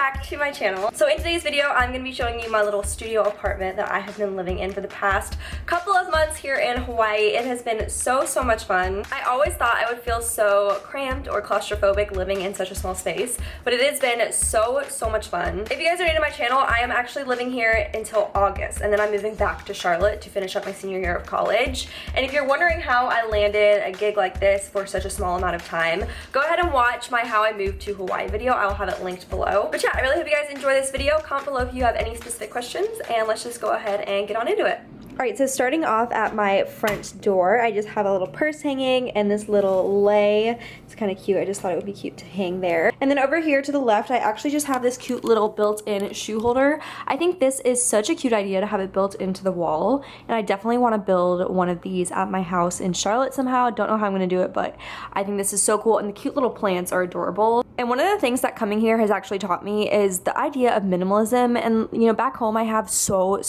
back to my channel. So in today's video, I'm going to be showing you my little studio apartment that I have been living in for the past couple of months here in Hawaii. It has been so much fun. I always thought I would feel so cramped or claustrophobic living in such a small space, but it has been so much fun. If you guys are new to my channel, I am actually living here until August, and then I'm moving back to Charlotte to finish up my senior year of college. And if you're wondering how I landed a gig like this for such a small amount of time, go ahead and watch my How I Moved to Hawaii video. I will have it linked below. But yeah, I really hope you guys enjoy this video. Comment below if you have any specific questions, and let's just go ahead and get on into it. Alright, so starting off at my front door, I just have a little purse hanging and this little lei. It's kind of cute. I just thought it would be cute to hang there. And then over here to the left, I actually just have this cute little built-in shoe holder. I think this is such a cute idea to have it built into the wall, and I definitely want to build one of these at my house in Charlotte somehow. Don't know how I'm going to do it, but I think this is so cool, and the cute little plants are adorable. And one of the things that coming here has actually taught me is the idea of minimalism. And you know, back home I have so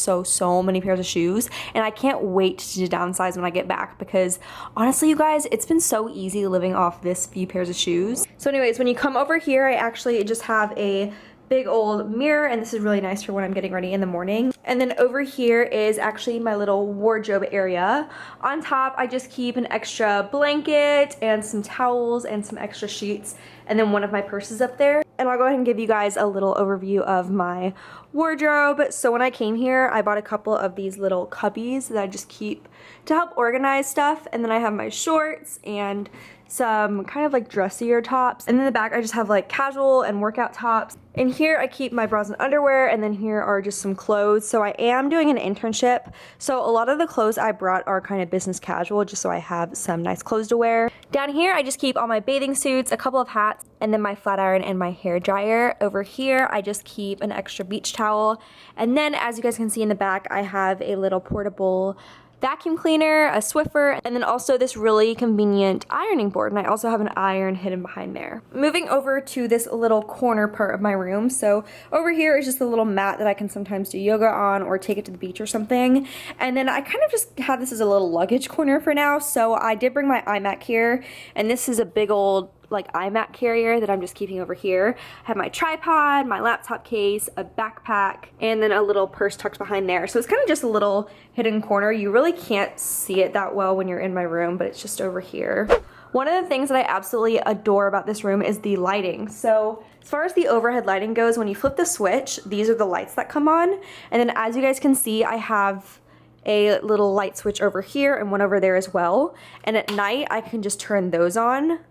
many pairs of shoes, and I can't wait to downsize when I get back, because honestly you guys, it's been so easy living off this few pairs of shoes. So anyways, when you come over here, I actually just have a big old mirror, and this is really nice for when I'm getting ready in the morning. And then over here is actually my little wardrobe area. On top, I just keep an extra blanket and some towels and some extra sheets, and then one of my purses up there. And I'll go ahead and give you guys a little overview of my wardrobe. So when I came here, I bought a couple of these little cubbies that I just keep to help organize stuff. And then I have my shorts and some kind of like dressier tops. And in the back, I just have like casual and workout tops. And here I keep my bras and underwear, and then here are just some clothes. So I am doing an internship, so a lot of the clothes I brought are kind of business casual, just so I have some nice clothes to wear. Down here, I just keep all my bathing suits, a couple of hats, and then my flat iron and my hair dryer. Over here, I just keep an extra beach towel. And then as you guys can see in the back, I have a little portable vacuum cleaner, a Swiffer, and then also this really convenient ironing board, and I also have an iron hidden behind there. Moving over to this little corner part of my room, so over here is just a little mat that I can sometimes do yoga on or take it to the beach or something. And then I kind of just have this as a little luggage corner for now, so I did bring my iMac here, and this is a big old like iMac carrier that I'm just keeping over here. I have my tripod, my laptop case, a backpack, and then a little purse tucked behind there. So it's kind of just a little hidden corner. You really can't see it that well when you're in my room, but it's just over here. One of the things that I absolutely adore about this room is the lighting. So as far as the overhead lighting goes, when you flip the switch, these are the lights that come on. And then as you guys can see, I have a little light switch over here and one over there as well. And at night, I can just turn those on,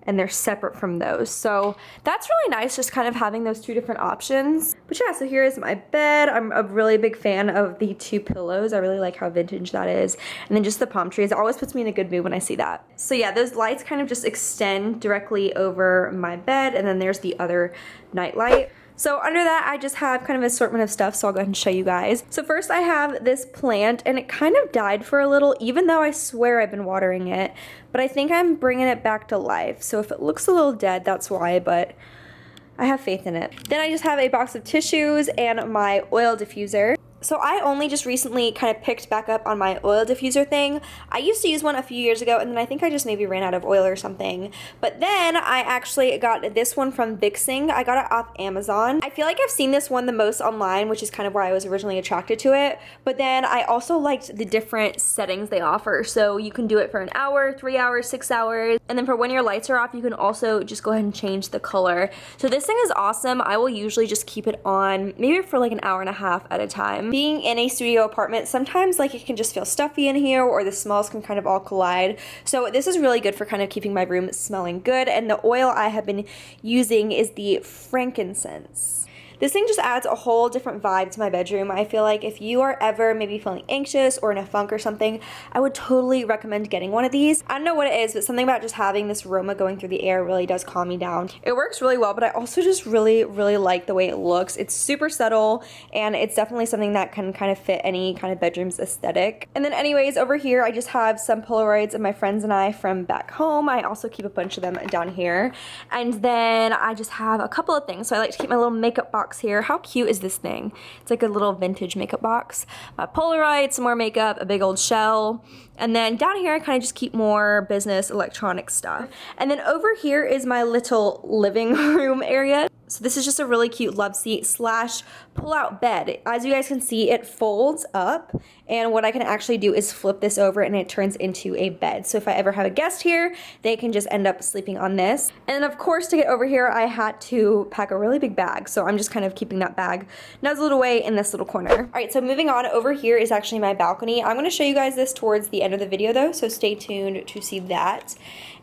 and they're separate from those. So that's really nice, just kind of having those two different options. But yeah, so here is my bed. I'm a really big fan of the two pillows. I really like how vintage that is. And then just the palm trees. It always puts me in a good mood when I see that. So yeah, those lights kind of just extend directly over my bed, and then there's the other night light. So under that, I just have kind of an assortment of stuff, so I'll go ahead and show you guys. So first I have this plant, and it kind of died for a little, even though I swear I've been watering it, but I think I'm bringing it back to life. So if it looks a little dead, that's why, but I have faith in it. Then I just have a box of tissues and my oil diffuser. So I only just recently kind of picked back up on my oil diffuser thing. I used to use one a few years ago, and then I think I just maybe ran out of oil or something. But then I actually got this one from Vixing. I got it off Amazon. I feel like I've seen this one the most online, which is kind of where I was originally attracted to it. But then I also liked the different settings they offer. So you can do it for an hour, 3 hours, 6 hours. And then for when your lights are off, you can also just go ahead and change the color. So this thing is awesome. I will usually just keep it on maybe for like an hour and a half at a time. Being in a studio apartment, sometimes like it can just feel stuffy in here, or the smells can kind of all collide. So this is really good for kind of keeping my room smelling good. And the oil I have been using is the frankincense. This thing just adds a whole different vibe to my bedroom. I feel like if you are ever maybe feeling anxious or in a funk or something, I would totally recommend getting one of these. I don't know what it is, but something about just having this aroma going through the air really does calm me down. It works really well, but I also just really like the way it looks. It's super subtle, and it's definitely something that can kind of fit any kind of bedroom's aesthetic. And then anyways, over here, I just have some Polaroids of my friends and I from back home. I also keep a bunch of them down here. And then I just have a couple of things. So I like to keep my little makeup box here. How cute is this thing? It's like a little vintage makeup box. My Polaroid, some more makeup, a big old shell, and then down here I kind of just keep more business electronic stuff. And then over here is my little living room area. So this is just a really cute love seat slash pull-out bed. As you guys can see, it folds up, and what I can actually do is flip this over and it turns into a bed. So if I ever have a guest here, they can just end up sleeping on this. And of course, to get over here, I had to pack a really big bag. So I'm just kind of keeping that bag nuzzled away in this little corner. All right, so moving on, over here is actually my balcony. I'm gonna show you guys this towards the end of the video though, so stay tuned to see that.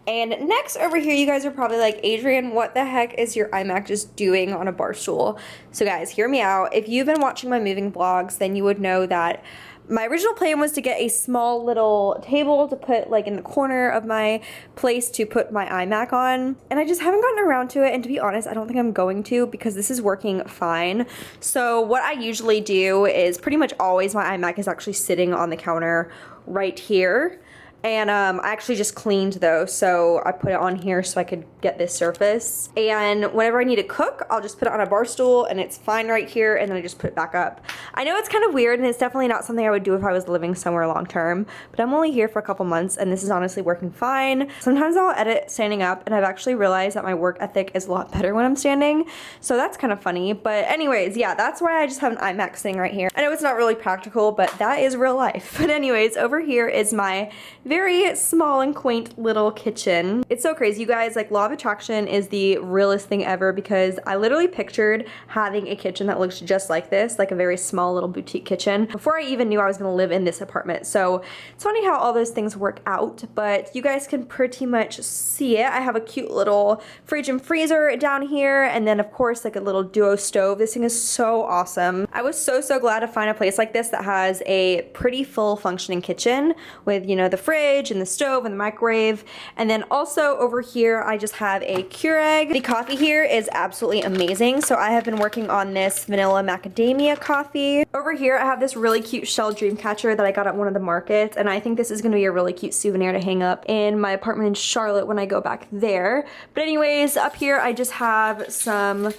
And next over here, you guys are probably like, Adrienne, what the heck is your iMac just doing on a bar stool? So guys, hear me out. If you've been watching my moving vlogs, then you would know that my original plan was to get a small little table to put like in the corner of my place to put my iMac on. And I just haven't gotten around to it. And to be honest, I don't think I'm going to because this is working fine. So what I usually do is pretty much always my iMac is actually sitting on the counter right here. And I actually just cleaned those, so I put it on here so I could get this surface. And whenever I need to cook, I'll just put it on a bar stool and it's fine right here, and then I just put it back up. I know it's kind of weird and it's definitely not something I would do if I was living somewhere long term, but I'm only here for a couple months and this is honestly working fine. Sometimes I'll edit standing up, and I've actually realized that my work ethic is a lot better when I'm standing, so that's kind of funny. But anyways, yeah, that's why I just have an iMac sitting right here. I know it's not really practical, but that is real life. But anyways, over here is my very small and quaint little kitchen. It's so crazy, you guys. Like, law of attraction is the realest thing ever, because I literally pictured having a kitchen that looks just like this, like a very small little boutique kitchen, before I even knew I was gonna live in this apartment. So it's funny how all those things work out, but you guys can pretty much see it. I have a cute little fridge and freezer down here, and then of course like a little duo stove. This thing is so awesome. I was so glad to find a place like this that has a pretty full functioning kitchen with, you know, the fridge and the stove and the microwave. And then also over here, I just have a Keurig. The coffee here is absolutely amazing. So I have been working on this vanilla macadamia coffee. Over here, I have this really cute shell dream catcher that I got at one of the markets. And I think this is gonna be a really cute souvenir to hang up in my apartment in Charlotte when I go back there. But anyways, up here, I just have some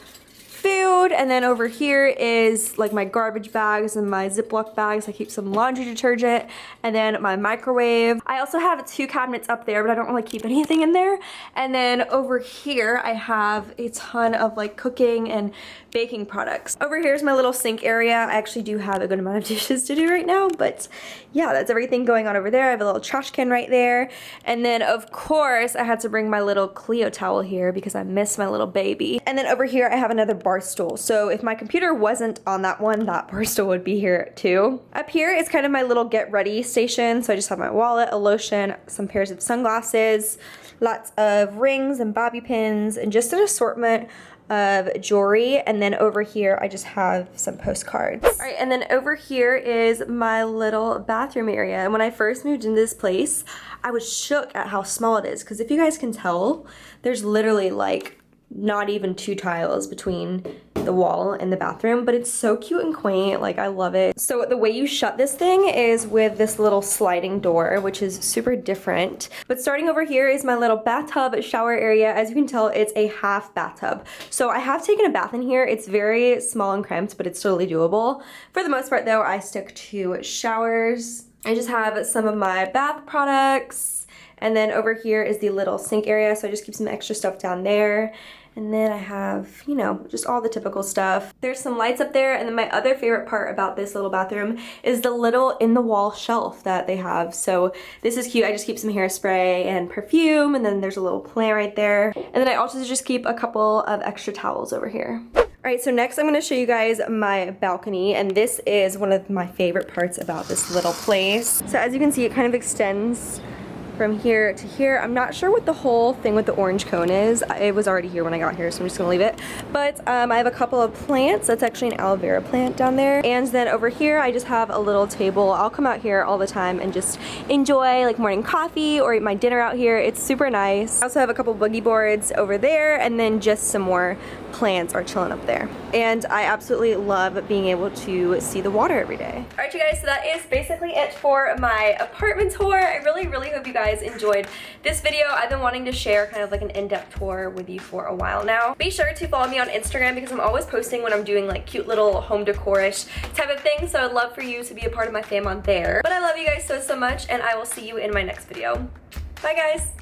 food, and then over here is like my garbage bags and my Ziploc bags. I keep some laundry detergent, and then my microwave. I also have 2 cabinets up there, but I don't really keep anything in there. And then over here I have a ton of like cooking and baking products. Over here is my little sink area. I actually do have a good amount of dishes to do right now, but yeah, that's everything going on over there. I have a little trash can right there. And then of course I had to bring my little Cleo towel here because I miss my little baby. And then over here I have another bar stool. So if my computer wasn't on that one, that bar stool would be here too. Up here is kind of my little get ready station. So I just have my wallet, a lotion, some pairs of sunglasses, lots of rings and bobby pins, and just an assortment of jewelry. And then over here I just have some postcards. All right, and then over here is my little bathroom area. And when I first moved into this place, I was shook at how small it is, because if you guys can tell, there's literally like not even 2 tiles between the wall and the bathroom, but it's so cute and quaint. Like, I love it. So the way you shut this thing is with this little sliding door, which is super different. But starting over here is my little bathtub shower area. As you can tell, it's a half bathtub. So I have taken a bath in here. It's very small and cramped, but it's totally doable. For the most part though, I stick to showers. I just have some of my bath products. And then over here is the little sink area, so I just keep some extra stuff down there. And then I have, you know, just all the typical stuff. There's some lights up there, and then my other favorite part about this little bathroom is the little in-the-wall shelf that they have. So this is cute. I just keep some hairspray and perfume, and then there's a little plant right there. And then I also just keep a couple of extra towels over here. All right, so next I'm gonna show you guys my balcony, and this is one of my favorite parts about this little place. So as you can see, it kind of extends from here to here. I'm not sure what the whole thing with the orange cone is. It was already here when I got here, so I'm just gonna leave it. But I have a couple of plants. That's actually an aloe vera plant down there. And then over here, I just have a little table. I'll come out here all the time and just enjoy like morning coffee or eat my dinner out here. It's super nice. I also have a couple boogie boards over there, and then just some more plants are chilling up there. And I absolutely love being able to see the water every day. All right, you guys, so that is basically it for my apartment tour. I really hope you guys enjoyed this video. I've been wanting to share kind of like an in-depth tour with you for a while now. Be sure to follow me on Instagram because I'm always posting when I'm doing like cute little home decor-ish type of things, so I'd love for you to be a part of my fam on there. But I love you guys so much, and I will see you in my next video. Bye guys!